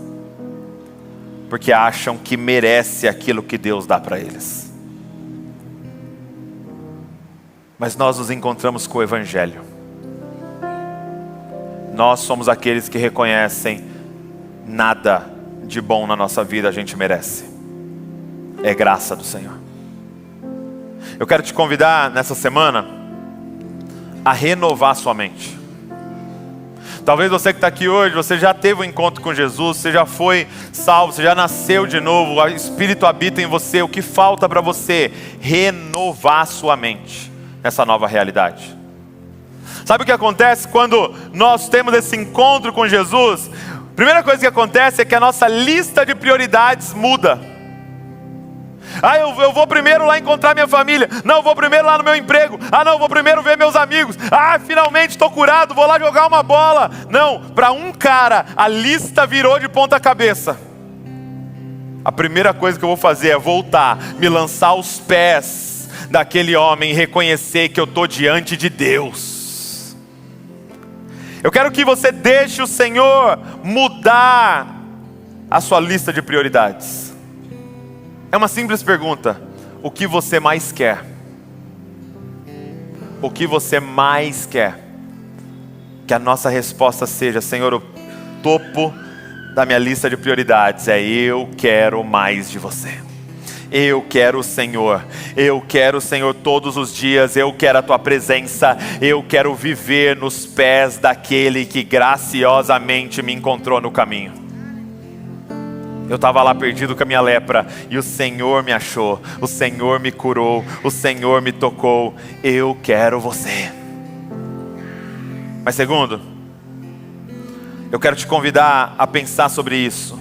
[SPEAKER 1] porque acham que merece aquilo que Deus dá para eles. Mas nós nos encontramos com o Evangelho. Nós somos aqueles que reconhecem: nada de bom na nossa vida a gente merece. É graça do Senhor. Eu quero te convidar nessa semana a renovar sua mente. Talvez você que está aqui hoje, você já teve um encontro com Jesus, você já foi salvo, você já nasceu de novo, o Espírito habita em você. O que falta para você? Renovar sua mente nessa nova realidade. Sabe o que acontece quando nós temos esse encontro com Jesus? A primeira coisa que acontece é que a nossa lista de prioridades muda. Eu vou primeiro lá encontrar minha família. Não, eu vou primeiro lá no meu emprego. Não, eu vou primeiro ver meus amigos. Finalmente estou curado, vou lá jogar uma bola. Não, para um cara a lista virou de ponta cabeça. A primeira coisa que eu vou fazer é voltar, me lançar aos pés daquele homem e reconhecer que eu estou diante de Deus. Eu quero que você deixe o Senhor mudar a sua lista de prioridades. É uma simples pergunta: o que você mais quer? O que você mais quer? Que a nossa resposta seja: Senhor, o topo da minha lista de prioridades é: eu quero mais de você. Eu quero o Senhor. Eu quero o Senhor todos os dias. Eu quero a tua presença. Eu quero viver nos pés daquele que graciosamente me encontrou no caminho. Eu estava lá perdido com a minha lepra e o Senhor me achou, o Senhor me curou, o Senhor me tocou. Eu quero você. Mas segundo, eu quero te convidar a pensar sobre isso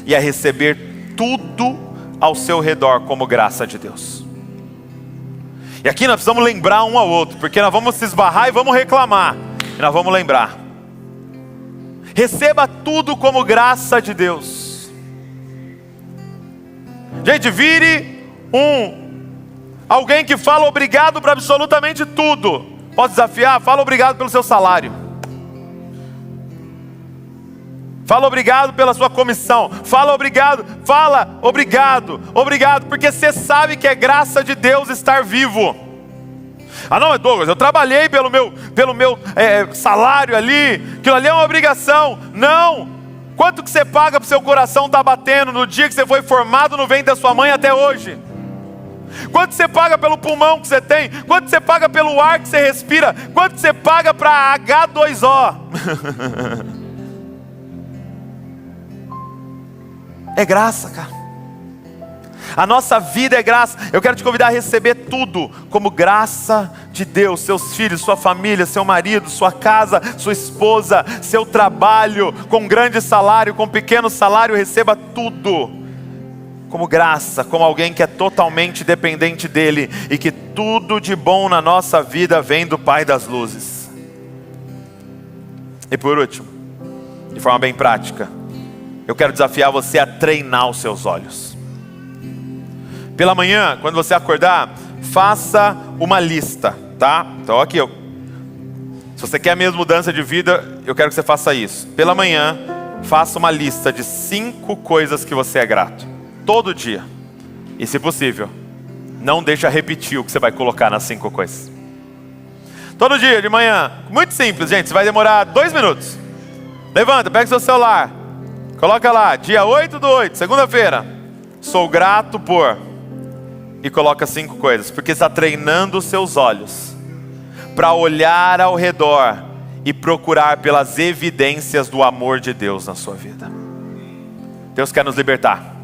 [SPEAKER 1] e a receber tudo ao seu redor como graça de Deus. E aqui nós precisamos lembrar um ao outro, porque nós vamos se esbarrar e vamos reclamar, e nós vamos lembrar. Receba tudo como graça de Deus. Gente, vire alguém que fala obrigado para absolutamente tudo. Posso desafiar? Fala obrigado pelo seu salário. Fala obrigado pela sua comissão. Fala obrigado, porque você sabe que é graça de Deus estar vivo. Não, mas Douglas, eu trabalhei pelo meu salário ali, aquilo ali é uma obrigação. Não! Quanto que você paga para o seu coração estar batendo no dia que você foi formado no ventre da sua mãe até hoje? Quanto você paga pelo pulmão que você tem? Quanto você paga pelo ar que você respira? Quanto você paga para H2O? É graça, cara. A nossa vida é graça. Eu quero te convidar a receber tudo como graça de Deus. Seus filhos, sua família, seu marido, sua casa, sua esposa, seu trabalho, com grande salário, com pequeno salário, receba tudo como graça, como alguém que é totalmente dependente dele e que tudo de bom na nossa vida vem do Pai das luzes. E por último, de forma bem prática, eu quero desafiar você a treinar os seus olhos. Pela manhã, quando você acordar, faça uma lista, tá? Então aqui, se você quer mesmo mudança de vida, eu quero que você faça isso. Pela manhã, faça uma lista de 5 coisas que você é grato. Todo dia. E se possível, não deixa repetir o que você vai colocar nas 5 coisas. Todo dia, de manhã. Muito simples, gente. Você vai demorar 2 minutos. Levanta, pega seu celular. Coloca lá, dia 8/8, segunda-feira. Sou grato por... E coloca 5 coisas, porque está treinando os seus olhos para olhar ao redor e procurar pelas evidências do amor de Deus na sua vida. Deus quer nos libertar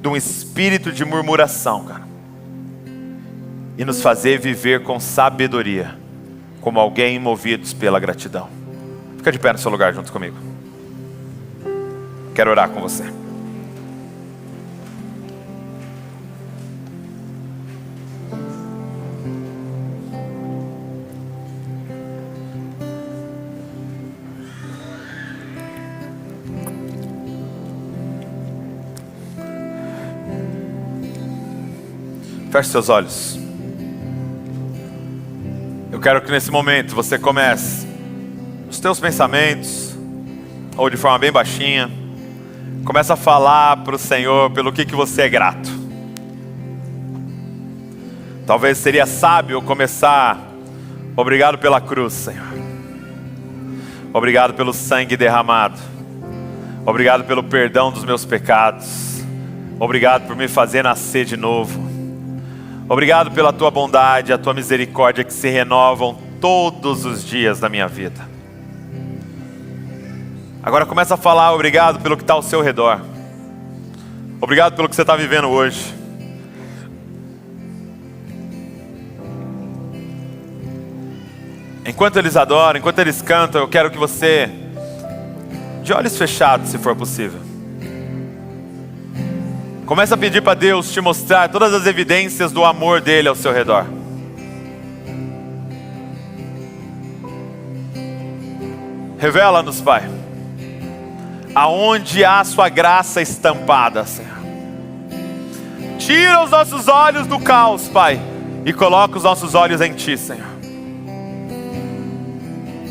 [SPEAKER 1] de um espírito de murmuração, cara, e nos fazer viver com sabedoria, como alguém movidos pela gratidão. Fica de pé no seu lugar junto comigo. Quero orar com você. Feche seus olhos. Eu quero que nesse momento você comece os teus pensamentos, ou de forma bem baixinha, comece a falar para o Senhor pelo que você é grato. Talvez seria sábio começar: obrigado pela cruz, Senhor. Obrigado pelo sangue derramado. Obrigado pelo perdão dos meus pecados. Obrigado por me fazer nascer de novo. Obrigado pela tua bondade, a tua misericórdia que se renovam todos os dias da minha vida. Agora começa a falar: obrigado pelo que está ao seu redor. Obrigado pelo que você está vivendo hoje. Enquanto eles adoram, enquanto eles cantam, eu quero que você, de olhos fechados, se for possível, comece a pedir para Deus te mostrar todas as evidências do amor dele ao seu redor. Revela-nos, Pai, aonde há a sua graça estampada, Senhor. Tira os nossos olhos do caos, Pai, e coloca os nossos olhos em Ti, Senhor.